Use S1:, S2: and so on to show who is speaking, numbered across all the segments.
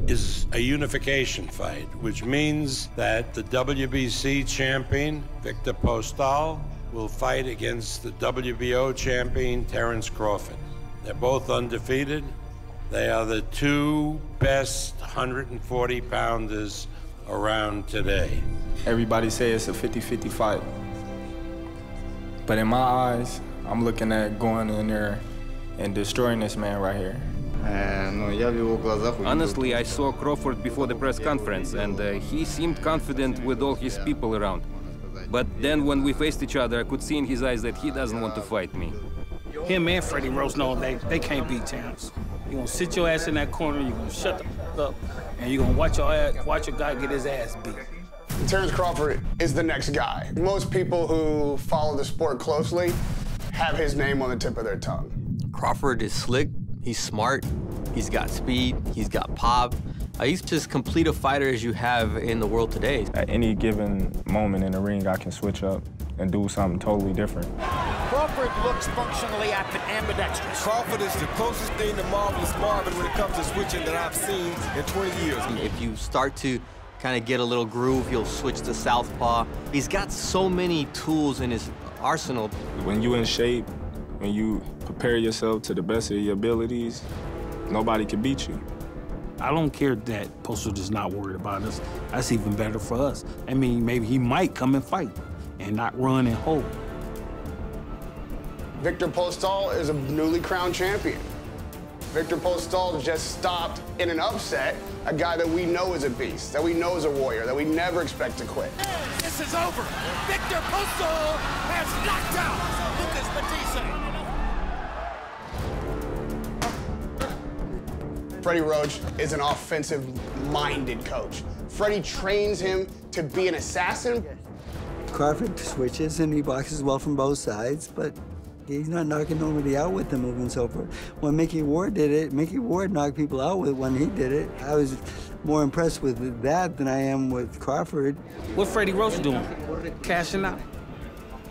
S1: is a unification fight, which means that the WBC champion, Viktor Postol, will fight against the WBO champion, Terence Crawford. They're both undefeated. They are the two best 140-pounders around today.
S2: Everybody say it's a 50-50 fight. But in my eyes, I'm looking at going in there and destroying this man right here.
S3: Honestly, I saw Crawford before the press conference, and he seemed confident with all his people around. But then when we faced each other, I could see in his eyes that he doesn't want to fight me.
S4: Him and Freddie Roach know they can't beat Terence. You're gonna sit your ass in that corner, you're gonna shut the f up, and you're gonna watch your guy get his ass beat.
S5: Terence Crawford is the next guy. Most people who follow the sport closely have his name on the tip of their tongue.
S6: Crawford is slick, he's smart, he's got speed, he's got pop. He's just complete a fighter as you have in the world today.
S2: At any given moment in the ring, I can switch up and do something totally different.
S7: Crawford looks functionally ambidextrous.
S8: Crawford is the closest thing to Marvelous Marvin when it comes to switching that I've seen in 20 years.
S6: If you start to kind of get a little groove, he'll switch to southpaw. He's got so many tools in his arsenal.
S2: When you're in shape, when you prepare yourself to the best of your abilities, nobody can beat you.
S4: I don't care that Postol is not worried about us. That's even better for us. I mean, maybe he might come and fight and not run and hold.
S5: Viktor Postol is a newly crowned champion. Viktor Postol just stopped in an upset a guy that we know is a beast, that we know is a warrior, that we never expect to quit.
S7: This is over. Viktor Postol has knocked out Lucas Matisse.
S5: Freddie Roach is an offensive-minded coach. Freddie trains him to be an assassin.
S9: Crawford switches and he boxes well from both sides, but he's not knocking nobody out with the move and so forth. When Mickey Ward did it, Mickey Ward knocked people out with when he did it. I was more impressed with that than I am with Crawford.
S4: What Freddie Roach doing? Cashing out.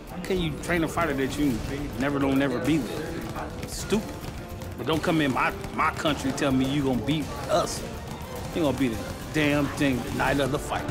S4: How can you train a fighter that you never be with? Stupid. But don't come in my country and tell me you gonna beat us. You gonna beat a damn thing the night of the fight.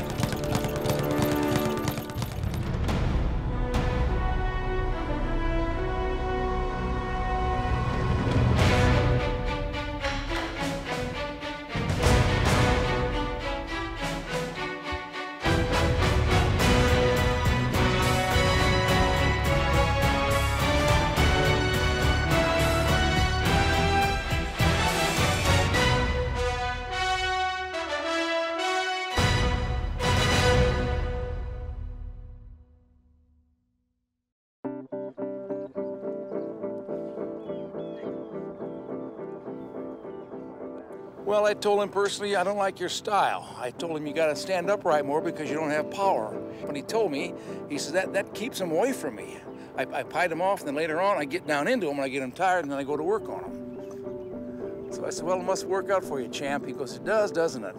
S7: Well, I told him personally, I don't like your style. I told him you gotta stand upright more because you don't have power. But he told me, he said, that keeps him away from me. I pied him off, and then later on, I get down into him, and I get him tired, and then I go to work on him. So I said, well, it must work out for you, champ. He goes, it does, doesn't it?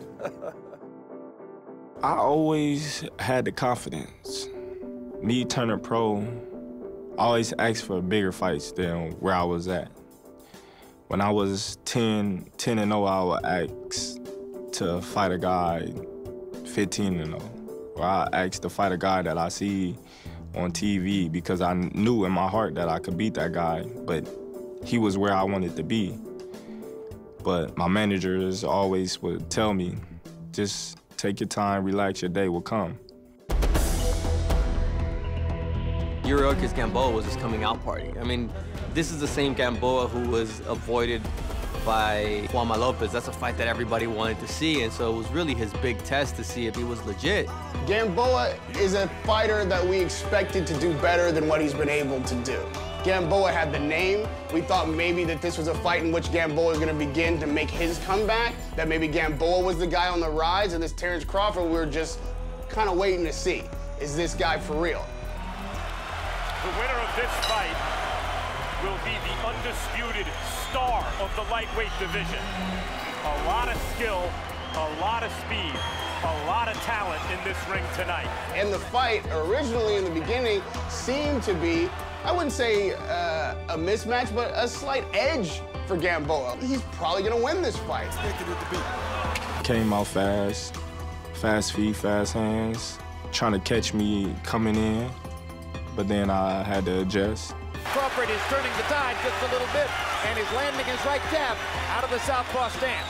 S2: I always had the confidence. Me turning pro, I always asked for bigger fights than where I was at. When I was 10-0, I would ask to fight a guy 15-0. Or I asked to fight a guy that I see on TV because I knew in my heart that I could beat that guy, but he was where I wanted to be. But my managers always would tell me, just take your time, relax, your day will come.
S6: Yuriorkis Gamboa was his coming out party. I mean, this is the same Gamboa who was avoided by Juanma Lopez. That's a fight that everybody wanted to see, and so it was really his big test to see if he was legit.
S5: Gamboa is a fighter that we expected to do better than what he's been able to do. Gamboa had the name. We thought maybe that this was a fight in which Gamboa was going to begin to make his comeback, that maybe Gamboa was the guy on the rise, and this Terence Crawford, we were just kind of waiting to see, is this guy for real?
S10: The winner of this fight will be the undisputed star of the lightweight division. A lot of skill, a lot of speed, a lot of talent in this ring tonight.
S5: And the fight, originally in the beginning, seemed to be, I wouldn't say a mismatch, but a slight edge for Gamboa. He's probably gonna win this fight.
S8: Expected it to be.
S2: Came out fast, fast feet, fast hands, trying to catch me coming in, but then I had to adjust.
S11: Crawford is turning the tide just a little bit and is landing his right jab out of the southpaw stance.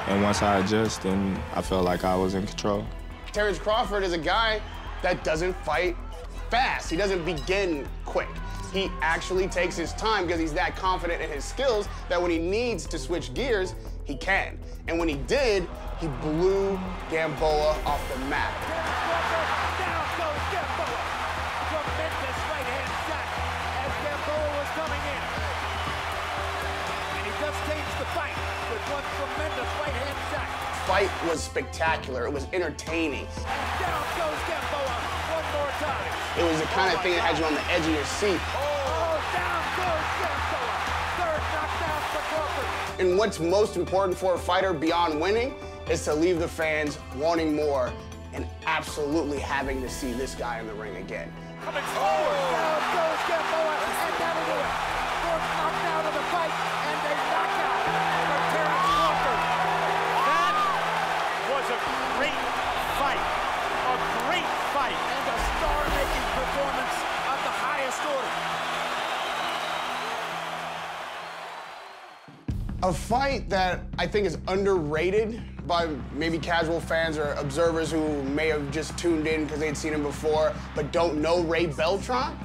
S2: And once I adjusted, then I felt like I was in control.
S5: Terence Crawford is a guy that doesn't fight fast. He doesn't begin quick. He actually takes his time because he's that confident in his skills that when he needs to switch gears, he can. And when he did, he blew Gamboa off the mat.
S11: Down goes Gamboa. Tremendous right-hand shot as Gamboa was coming in. And he just changed the fight with one tremendous right-hand shot.
S5: Fight was spectacular. It was entertaining.
S11: Down goes Gamboa one more time.
S5: It was the kind of thing that had you on the edge of your seat.
S11: Oh, down goes Gamboa. Third knockdown for Crawford.
S5: And what's most important for a fighter beyond winning is to leave the fans wanting more and absolutely having to see this guy in the ring again.
S11: Coming forward. Down goes Gamboa, and that'll do it. Fourth knockdown of the fight, and a knockout for Terence Crawford.
S10: That was a great fight. A great fight.
S11: And a star-making performance of the highest order.
S5: A fight that I think is underrated by maybe casual fans or observers who may have just tuned in because they'd seen him before but don't know Ray Beltran.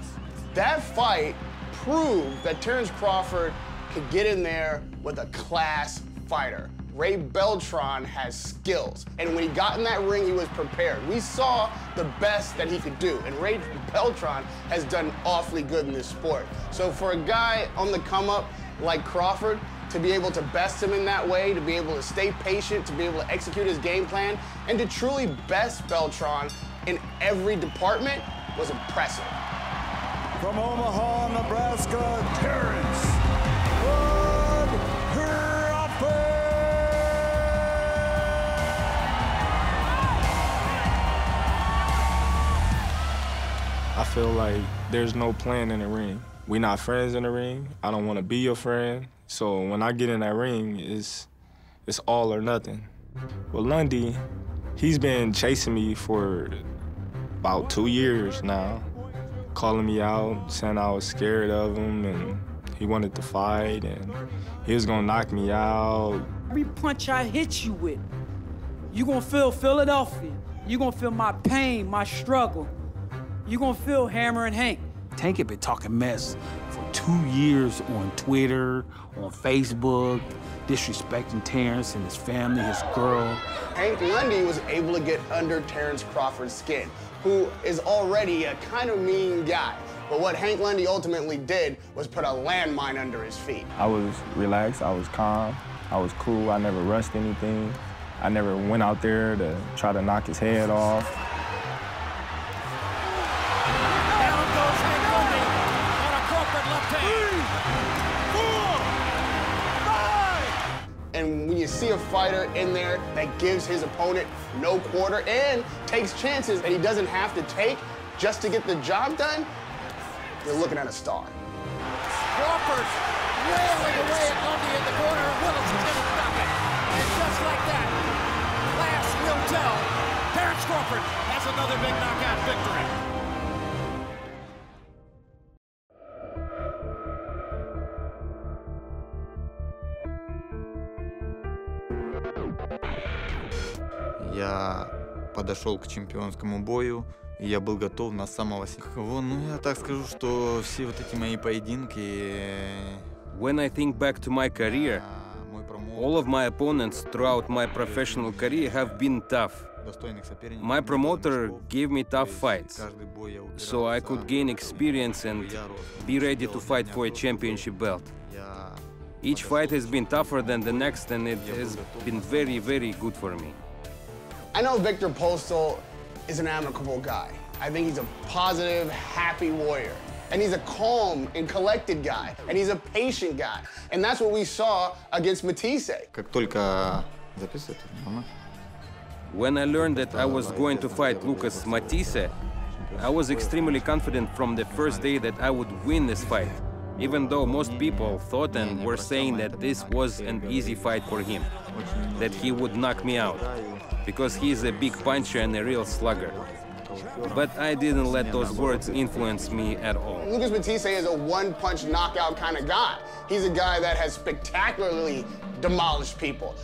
S5: That fight proved that Terence Crawford could get in there with a class fighter. Ray Beltran has skills, and when he got in that ring, he was prepared. We saw the best that he could do, and Ray Beltran has done awfully good in this sport. So for a guy on the come-up like Crawford, to be able to best him in that way, to be able to stay patient, to be able to execute his game plan, and to truly best Beltran in every department was impressive.
S12: From Omaha, Nebraska, Terence Crawford.
S2: I feel like there's no plan in the ring. We're not friends in the ring. I don't want to be your friend. So when I get in that ring, it's all or nothing. Well, Lundy, he's been chasing me for about 2 years now, calling me out, saying I was scared of him, and he wanted to fight, and he was gonna knock me out.
S13: Every punch I hit you with, you gonna feel Philadelphia. You gonna feel my pain, my struggle. You gonna feel Hammer and Hank.
S4: Tank had been talking mess for 2 years on Twitter, on Facebook, disrespecting Terence and his family, his girl.
S5: Hank Lundy was able to get under Terence Crawford's skin, who is already a kind of mean guy. But what Hank Lundy ultimately did was put a landmine under his feet.
S2: I was relaxed, I was calm, I was cool, I never rushed anything. I never went out there to try to knock his head off.
S5: And when you see a fighter in there that gives his opponent no quarter and takes chances that he doesn't have to take just to get the job done, you're looking at a star.
S11: Crawford's railing away at Lundy in the corner, and Willison's going to stop it. And just like that, last will tell. Terence Crawford has another big knockout victory.
S14: Я подошел к чемпионскому бою, и я был готов на самого сильного. Ну, я так скажу, что все вот эти мои поединки...
S3: When I think back to my career, all of my opponents throughout my professional career have been tough. My promoter gave me tough fights, so I could gain experience and be ready to fight for a championship belt. Each fight has been tougher than the next, and it has been very, very good for me.
S5: I know Viktor Postol is an amicable guy. I think he's a positive, happy warrior. And he's a calm and collected guy. And he's a patient guy. And that's what we saw against Matisse.
S14: Как только записывать,
S3: When I learned that I was going to fight Lucas Matisse, I was extremely confident from the first day that I would win this fight. even though most people thought and were saying that this was an easy fight for him, that he would knock me out, because he's a big puncher and a real slugger. But I didn't let those words influence me at all.
S5: Lucas Matthysse is a one-punch knockout kind of guy. He's a guy that has spectacularly demolished people.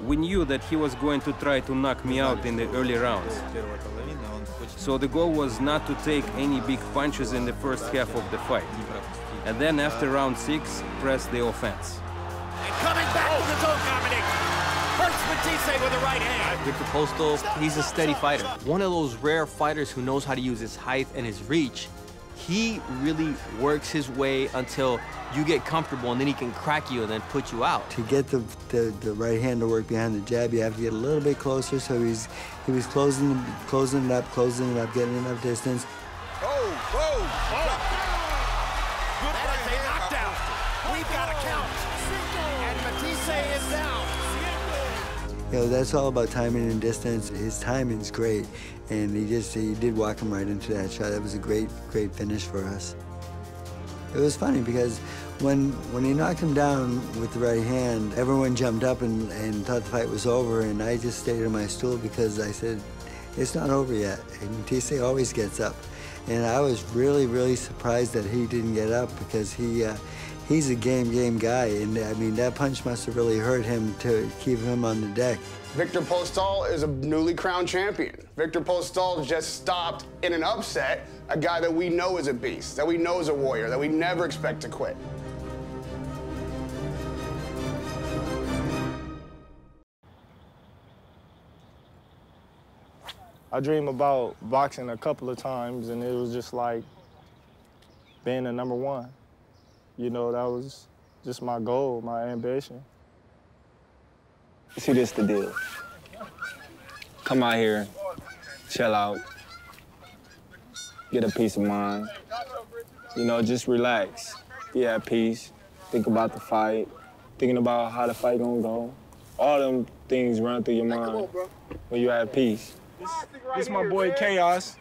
S3: We knew that he was going to try to knock me out in the early rounds. So the goal was not to take any big punches in the first half of the fight. And then after round 6, press the offense.
S11: And coming back with his own combination. Hurts Matthysse with the right hand.
S6: Viktor Postol, he's a steady fighter. One of those rare fighters who knows how to use his height and his reach. He really works his way until you get comfortable, and then he can crack you and then put you out.
S9: To get the right hand to work behind the jab, you have to get a little bit closer. So he was closing it up, getting enough distance.
S11: That is a knockdown. We've got a count. And Matthysse is down.
S9: You know, that's all about timing and distance. His timing's great, and he did walk him right into that shot. That was a great finish for us. It was funny because when he knocked him down with the right hand, everyone jumped up and thought the fight was over, and I just stayed on my stool because I said, it's not over yet. And Matthysse always gets up. And I was really surprised that he didn't get up, because he's a game guy, and I mean, that punch must have really hurt him to keep him on the deck.
S5: Viktor Postol is a newly crowned champion. Viktor Postol just stopped in an upset a guy that we know is a beast, that we know is a warrior, that we never expect to quit.
S2: I dream about boxing a couple of times, and it was just like being the #1. You know, that was just my goal, my ambition.
S15: See, this the deal. Come out here, chill out, get a peace of mind. You know, just relax, be at peace, think about the fight, thinking about how the fight gonna go. All them things run through your mind when you at peace.
S2: This my boy Chaos.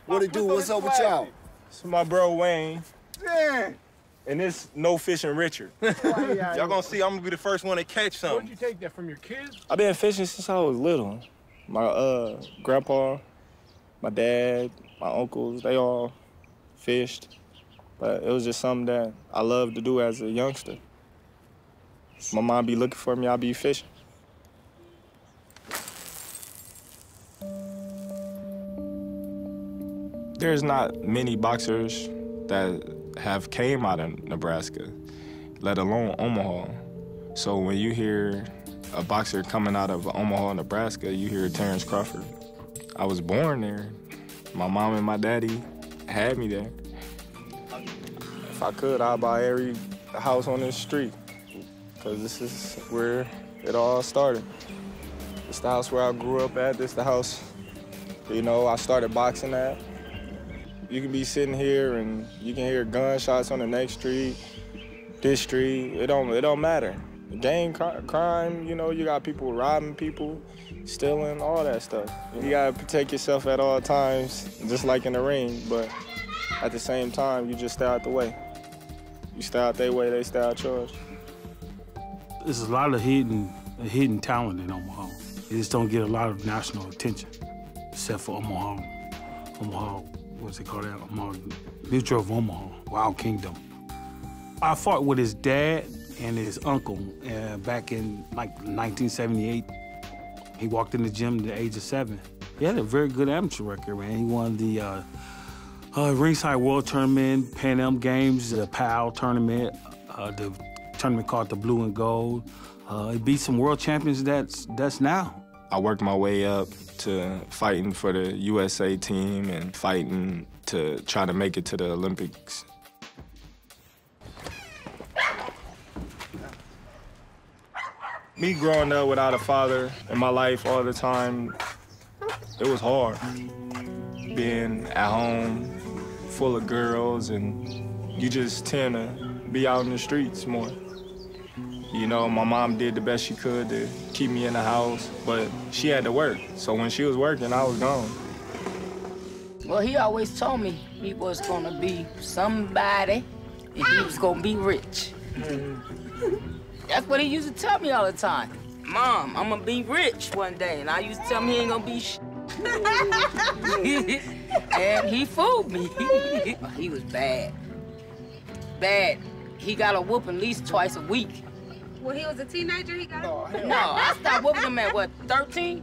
S12: What it do? What's up with y'all?
S2: This is my bro Wayne.
S12: Yeah.
S2: And this No Fishing Richard. Y'all gonna see I'm gonna be the first one to catch something.
S16: Where'd you take that from your kids?
S2: I've been fishing since I was little. My grandpa, my dad, my uncles, they all fished. But it was just something that I loved to do as a youngster. My mom be looking for me, I'll be fishing. There's not many boxers that have came out of Nebraska, let alone Omaha. So when you hear a boxer coming out of Omaha, Nebraska, you hear Terence Crawford. I was born there. My mom and my daddy had me there. If I could, I'd buy every house on this street, because this is where it all started. This the house where I grew up at. This the house, you know, I started boxing at. You can be sitting here and you can hear gunshots on the next street, this street. It don't matter. Gang crime, you know, you got people robbing people, stealing, all that stuff. You gotta protect yourself at all times, just like in the ring, but at the same time, you just stay out the way. You stay out their way, they stay out yours.
S4: There's a lot of hidden talent in Omaha. It just don't get a lot of national attention, except for Omaha, what's it called? Omaha, Mutual of Omaha, Wild Kingdom. I fought with his dad and his uncle back in like 1978. He walked in the gym at the age of 7. He had a very good amateur record, man. He won the Ringside World Tournament, Pan Am Games, the PAL tournament, the tournament called the Blue and Gold. He beat some world champions that's now.
S2: I worked my way up to fighting for the USA team and fighting to try to make it to the Olympics. Me growing up without a father in my life all the time, it was hard. Being at home, full of girls, and you just tend to be out in the streets more. You know, my mom did the best she could to keep me in the house, but she had to work. So when she was working, I was gone.
S17: Well, he always told me he was gonna be somebody
S16: and he was gonna be rich. That's what he used to tell me all the time. Mom, I'm gonna be rich one day, and I used to tell him he ain't gonna be and he fooled me. He was bad. Bad. He got a whooping at least twice a week.
S17: When he was a teenager, he got a whooping?
S16: No, I stopped whooping him at, what, 13?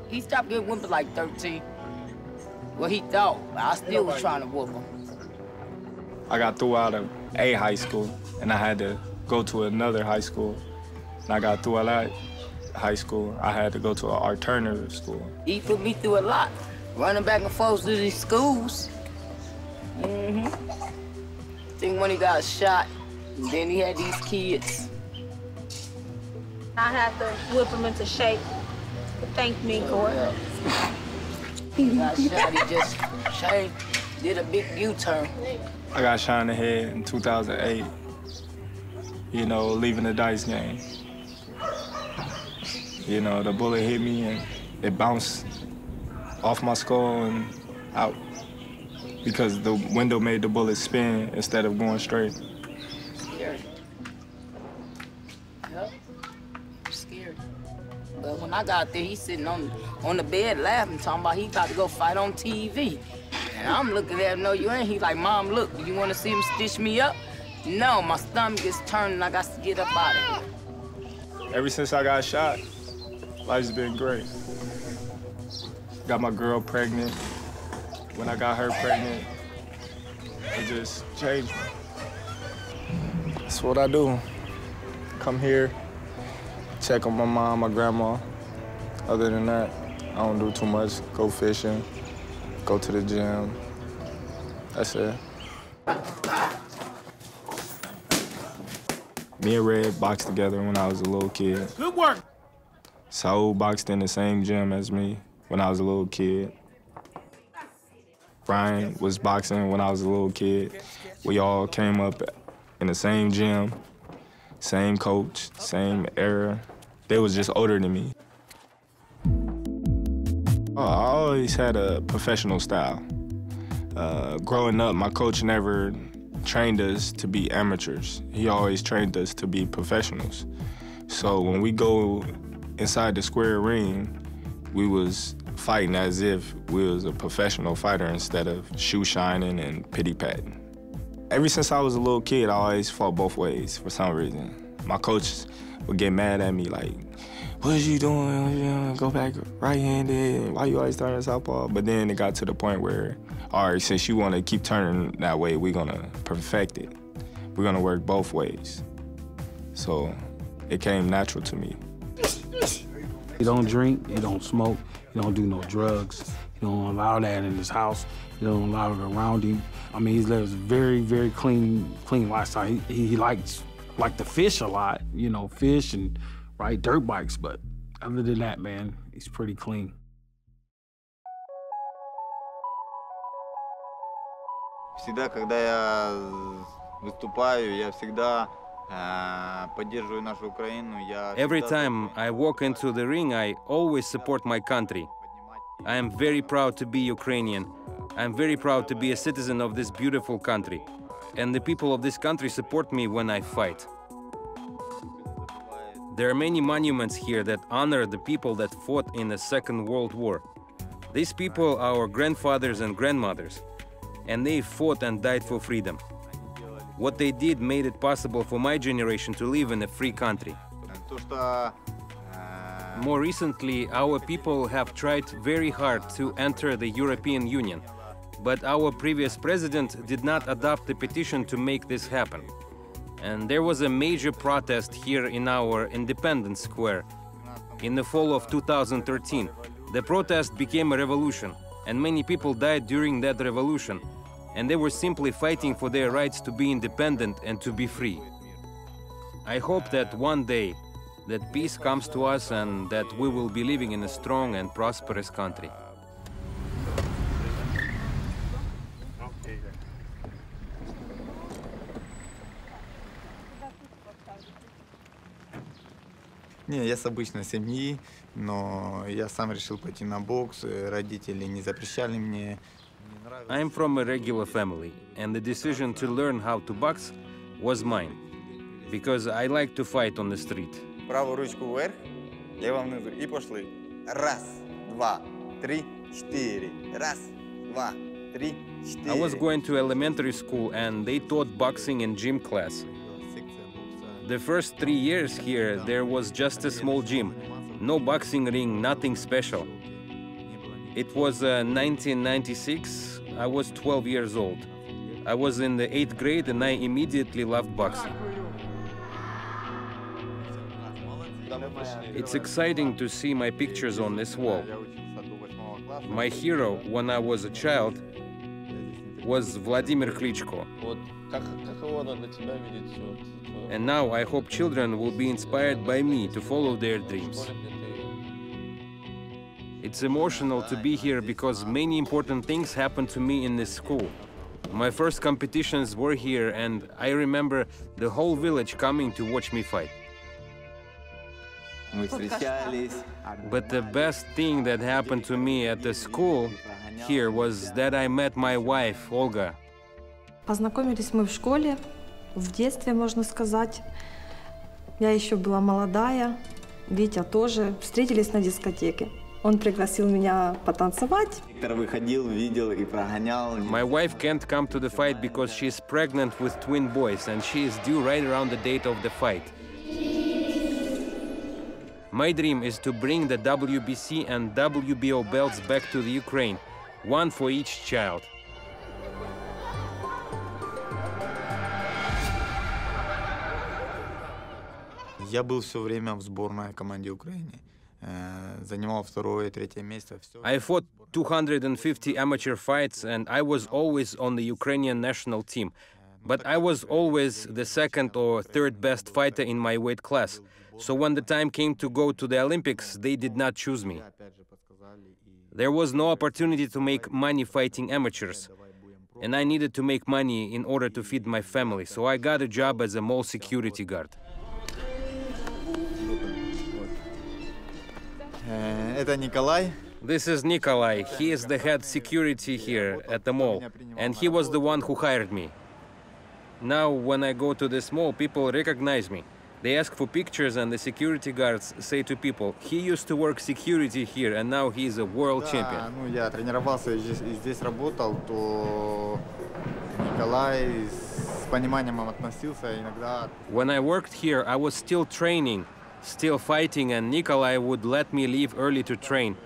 S16: He stopped getting whooped at like 13. Well, he thought, but I still was trying to whoop him.
S2: I got through out of a high school, and I had to go to another high school. And I got through out of that high school, I had to go to an alternative school.
S16: He put me through a lot, running back and forth to these schools. I think when he got shot, and then he had these kids.
S17: I had to whip him into shape. Thank me for it.
S16: He got shot, he just changed, did a big U-turn.
S2: I got shot in the head in 2008, you know, leaving the dice game. You know, the bullet hit me and it bounced off my skull and out because the window made the bullet spin instead of going straight.
S16: Scared. Yep, scared. But when I got there, he's sitting on the bed laughing, talking about he about to go fight on TV. And I'm looking at him, no, you ain't. He's like, Mom, look, do you want to see him stitch me up? No, my stomach is turning, I got to get up out of here.
S2: Ever since I got shot, life's been great. Got my girl pregnant. When I got her pregnant, it just changed me. That's what I do. Come here, check on my mom, my grandma. Other than that, I don't do too much. Go fishing, go to the gym. That's it. Me and Red boxed together when I was a little kid.
S4: Good work.
S2: Saul boxed in the same gym as me when I was a little kid. Brian was boxing when I was a little kid. We all came up in the same gym, same coach, same era. They was just older than me. I always had a professional style. Growing up, my coach never trained us to be amateurs. He always trained us to be professionals. So when we go inside the square ring, we was fighting as if we was a professional fighter instead of shoe shining and pity-patting. Ever since I was a little kid, I always fought both ways for some reason. My coach would get mad at me like, what is you doing? You know, go back right-handed. Why you always turning southpaw? But then it got to the point where, all right, since you want to keep turning that way, we're going to perfect it. We're going to work both ways. So it came natural to me.
S4: He don't drink, he don't smoke, he don't do no drugs. He don't allow that in his house. He don't allow it around him. I mean, he lives a very, very clean lifestyle. He likes to fish a lot, you know, fish and ride dirt bikes, but other than that, man, he's pretty clean.
S14: Всегда, когда я выступаю, я всегда поддерживаю нашу Украину.
S3: Every time I walk into the ring, I always support my country. I am very proud to be Ukrainian. I'm very proud to be a citizen of this beautiful country. And the people of this country support me when I fight. There are many monuments here that honor the people that fought in the Second World War. These people are our grandfathers and grandmothers, and they fought and died for freedom. What they did made it possible for my generation to live in a free country. More recently, our people have tried very hard to enter the European Union, but our previous president did not adopt a petition to make this happen. And there was a major protest here in our Independence Square in the fall of 2013. The protest became a revolution, and many people died during that revolution, and they were simply fighting for their rights to be independent and to be free. I hope that one day that peace comes to us and that we will be living in a strong and prosperous country.
S14: Не, я с обычной семьи, но я сам решил пойти на бокс. Родители не запрещали мне.
S3: I am from a regular family, and the decision to learn how to box was mine, because I like to fight on the street.
S14: Праву ручку вверх, лево внизу. И пошли. Раз, два, три, четыре. Раз, два, три, четыре.
S3: I was going to elementary school and they taught boxing in gym class. The first 3 years here, there was just a small gym. No boxing ring, nothing special. It was 1996. I was 12 years old. I was in the 8th grade and I immediately loved boxing. It's exciting to see my pictures on this wall. My hero when I was a child was Vladimir Klitschko. And now I hope children will be inspired by me to follow their dreams. It's emotional to be here because many important things happened to me in this school. My first competitions were here and I remember the whole village coming to watch me fight. But the best thing that happened to me at the school here was that I met my wife, Olga.
S18: Познакомились мы в школе, в детстве, можно сказать. Я еще была молодая, Витя тоже. Встретились на дискотеке. Он пригласил меня потанцевать.
S14: Выходил, видел и прогонял.
S3: My wife can't come to the fight because she's pregnant with twin boys and she is due right around the date of the fight. My dream is to bring the WBC and WBO belts back to the Ukraine, one for each child.
S14: Я был все время в сборной команде Украины. Занимал второе и третье место.
S3: I fought 250 amateur fights and I was always on the Ukrainian national team. But I was always the second or third best fighter in my weight class. So when the time came to go to the Olympics, they did not choose me. There was no opportunity to make money fighting amateurs. And I needed to make money in order to feed my family. So I got a job as a mall security guard.
S14: Это Николай.
S3: This is Nikolai. He is the head security here at the mall. And he was the one who hired me. Now, when I go to this mall, people recognize me. They ask for pictures and the security guards say to people, he used to work security here and now he is a world champion.
S14: Я тренировался и здесь работал, то Николай с пониманием относился иногда.
S3: When I worked here, I was still training, still fighting, and Nikolai would let me leave early to train.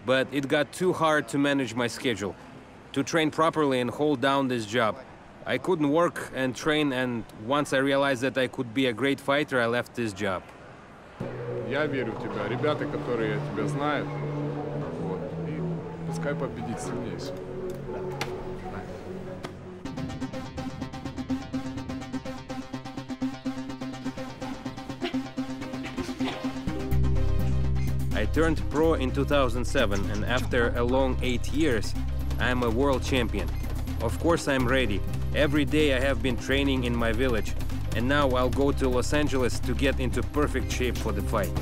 S3: But it got too hard to manage my schedule, to train properly and hold down this job. I couldn't work and train, and once I realized that I could be a great fighter, I left this job.
S19: Я верю в тебя, ребята, которые тебя знают, вот, и пускай победит сильнейший.
S3: I turned pro in 2007, and after a long 8 years, I am a world champion. Of course, I'm ready. Every day I have been training in my village, and now I'll go to Los Angeles to get into perfect shape for the fight.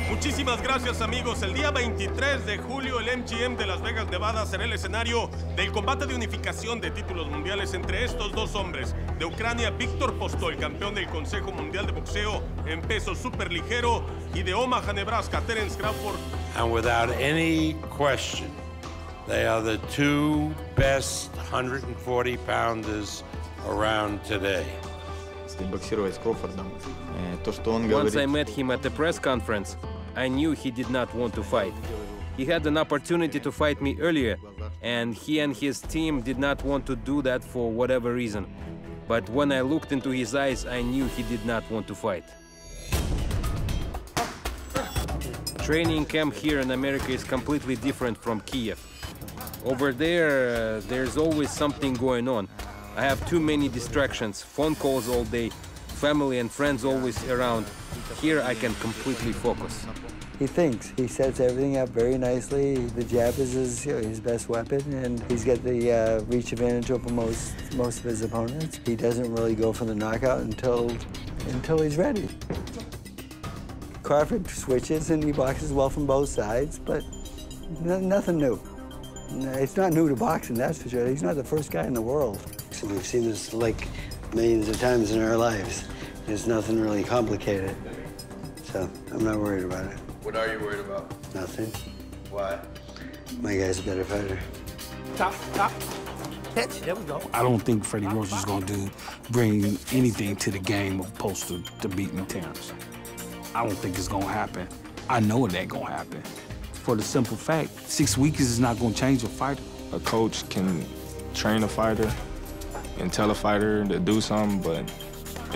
S20: Muchísimas gracias, amigos. El día 23 de julio, el MGM de Las Vegas, Nevada, será el escenario del combate de unificación de títulos mundiales entre estos dos hombres. De Ucrania, Viktor Postol, campeón del Consejo Mundial de Boxeo en peso superligero, y de Omaha, Nebraska, Terence Crawford.
S1: And without any question, they are the two best 140-pounders around today.
S14: Боксировать с Крофордом, то, что он
S3: Once
S14: говорит.
S3: I met him at the press conference, I knew he did not want to fight. He had an opportunity to fight me earlier, and he and his team did not want to do that for whatever reason. But when I looked into his eyes, I knew he did not want to fight. Training camp here in America is completely different from Kiev. Over there, there's always something going on. I have too many distractions, phone calls all day, family and friends always around. Here I can completely focus.
S9: He thinks. He sets everything up very nicely. The jab is his best weapon, and he's got the reach advantage over most of his opponents. He doesn't really go for the knockout until he's ready. Crawford switches and he boxes well from both sides, but nothing new. It's not new to boxing, that's for sure. He's not the first guy in the world. So we've seen this like millions of times in our lives. There's nothing really complicated. So I'm not worried about it.
S6: What are you worried about?
S9: Nothing.
S6: Why?
S9: My guy's a better fighter.
S4: Top. Catch. There we go. I don't think Freddie Roach is going to bring anything to the game of Postol to beat me, Terence. I don't think it's going to happen. I know it ain't going to happen. For the simple fact, 6 weeks is not going to change a fighter.
S2: A coach can train a fighter and tell a fighter to do something, but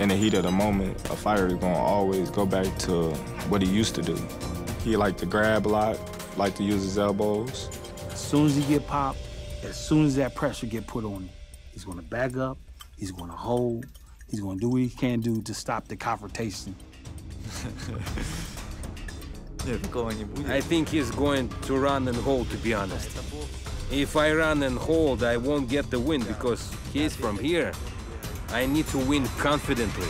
S2: in the heat of the moment, a fighter is going to always go back to what he used to do. He liked to grab a lot, liked to use his elbows.
S4: As soon as he get popped, as soon as that pressure get put on him, he's going to back up, he's going to hold, he's going to do what he can do to stop the confrontation.
S3: I think he's going to run and hold, to be honest. If I run and hold, I won't get the win because he's from here. I need to win confidently.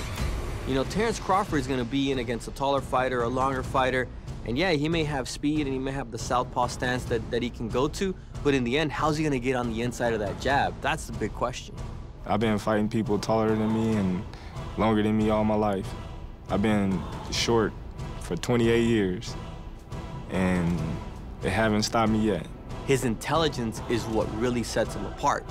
S6: You know, Terence Crawford is going to be in against a taller fighter, a longer fighter, and yeah, he may have speed and he may have the southpaw stance that he can go to, but in the end, how's he going to get on the inside of that jab? That's the big question.
S2: I've been fighting people taller than me and longer than me all my life. I've been short for 28 years, and they haven't stopped me yet.
S6: His intelligence is what really sets him apart.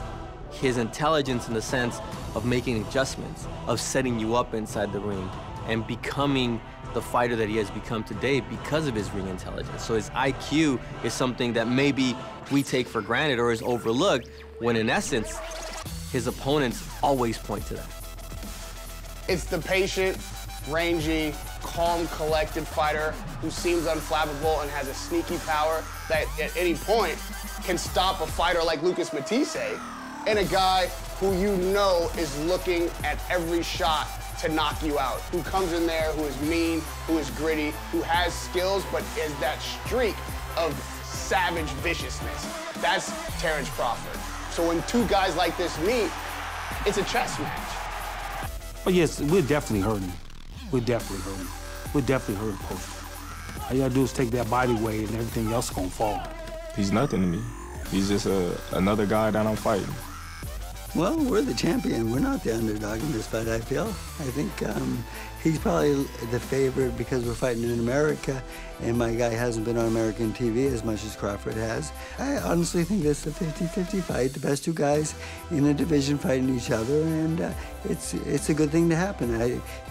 S6: His intelligence in the sense of making adjustments, of setting you up inside the ring, and becoming the fighter that he has become today because of his ring intelligence. So his IQ is something that maybe we take for granted or is overlooked, when in essence, his opponents always point to that.
S5: It's the patient, rangy, calm, collected fighter who seems unflappable and has a sneaky power that at any point can stop a fighter like Lucas Matisse, and a guy who you know is looking at every shot to knock you out, who comes in there, who is mean, who is gritty, who has skills, but is that streak of savage viciousness. That's Terence Crawford. So when two guys like this meet, it's a chess match.
S4: But yes, we're definitely hurting. We're definitely hurting. We're definitely hurting Postol. All you gotta do is take that body weight and everything else gonna fall.
S2: He's nothing to me. He's just another guy that I'm fighting.
S9: Well, we're the champion. We're not the underdog in this fight, I feel. I think he's probably the favorite because we're fighting in America, and my guy hasn't been on American TV as much as Crawford has. I honestly think this is a 50-50 fight. The best two guys in a division fighting each other, and it's a good thing to happen.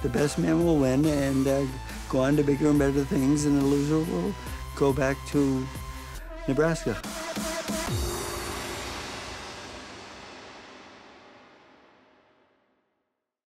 S9: The best man will win and go on to bigger and better things, and the loser will go back to Nebraska.